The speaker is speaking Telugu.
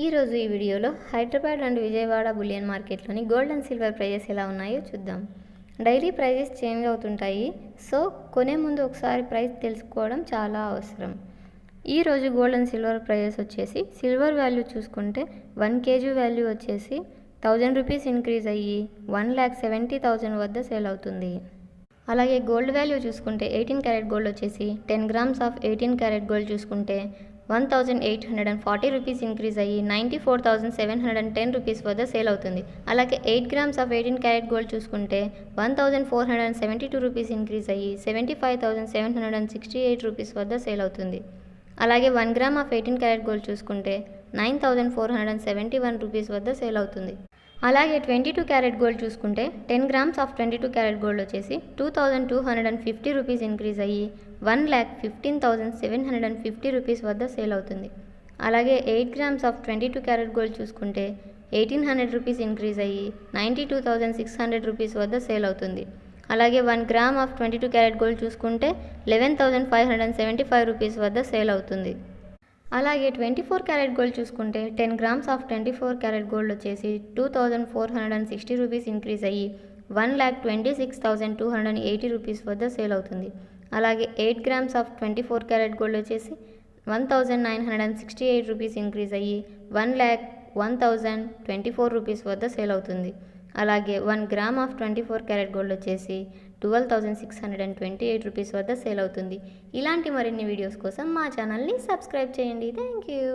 ఈరోజు ఈ వీడియోలో హైదరాబాద్ అండ్ విజయవాడ బులియన్ మార్కెట్లోని గోల్డ్ అండ్ సిల్వర్ ప్రైజెస్ ఎలా ఉన్నాయో చూద్దాం. డైలీ ప్రైజెస్ చేంజ్ అవుతుంటాయి, సో కొనే ముందు ఒకసారి ప్రైస్ తెలుసుకోవడం చాలా అవసరం. ఈరోజు గోల్డ్ అండ్ సిల్వర్ ప్రైజెస్ వచ్చేసి సిల్వర్ వాల్యూ చూసుకుంటే 1 kg వాల్యూ వచ్చేసి 1000 రూపీస్ ఇంక్రీజ్ అయ్యి 1,70,000 వద్ద సేల్ అవుతుంది. అలాగే గోల్డ్ వాల్యూ చూసుకుంటే 18 క్యారెట్ గోల్డ్ వచ్చేసి 10 గ్రామ్స్ ఆఫ్ 18 క్యారెట్ గోల్డ్ చూసుకుంటే 1,840 రూపీస్ ఇంక్రీజ్ అయ్యి 94,710 రూపీస్ వద్ద సేల్ అవుతుంది. అలాగే 8 గ్రామ్స్ ఆఫ్ 18 క్యారెట్ గోల్డ్ చూసుకుంటే 1,472 రూపీస్ ఇంక్రీజ్ అయ్యి 75,768 రూపీస్ వద్ద సేల్ అవుతుంది. అలాగే 1 గ్రామ్ ఆఫ్ 18 క్యారెట్ గోల్డ్ చూసుకుంటే 9,471 రూపీస్ వద్ద సేల్ అవుతుంది. అలాగే 22 క్యారెట్ గోల్డ్ చూసుకుంటే 10 గ్రామ్స్ ఆఫ్ 22 క్యారెట్ గోల్డ్ వచ్చేసి 2,250 రూపీస్ ఇంక్రీజ్ అయ్యి 1,15,750 రూపీస్ వద్ద సేల్ అవుతుంది. అలాగే 8 గ్రామ్స్ ఆఫ్ 22 క్యారెట్ గోల్డ్ చూసుకుంటే 1,800 రూపీస్ ఇంక్రీజ్ అయ్యి 92,600 రూపీస్ వద్ద సేల్ అవుతుంది. అలాగే 1 గ్రామ్ ఆఫ్ 22 క్యారెట్ గోల్డ్ చూసుకుంటే 11,575 రూపీస్ వద్ద సేల్ అవుతుంది. అలాగే 24 క్యారెట్ గోల్డ్ చూసుకుంటే 10 గ్రామ్స్ ఆఫ్ 24 క్యారెట్ గోల్డ్ వచ్చేసి 2,460 రూపీస్ ఇంక్రీజ్ అయ్యి 1,26,280 రూపీస్ వద్ద సేల్ అవుతుంది. అలాగే 8 గ్రామ్స్ ఆఫ్ 24 క్యారెట్ గోల్డ్ వచ్చేసి 1,968 రూపీస్ ఇంక్రీజ్ అయ్యి 1,01,024 రూపీస్ వద్ద సేల్ అవుతుంది. అలాగే 1 గ్రామ్ ఆఫ్ 24 క్యారెట్ గోల్డ్ వచ్చేసి 12,628 రూపీస్ వద్ద సేల్ అవుతుంది. ఇలాంటి మరిన్ని వీడియోస్ కోసం మా ఛానల్ని సబ్స్క్రైబ్ చేయండి. Thank you.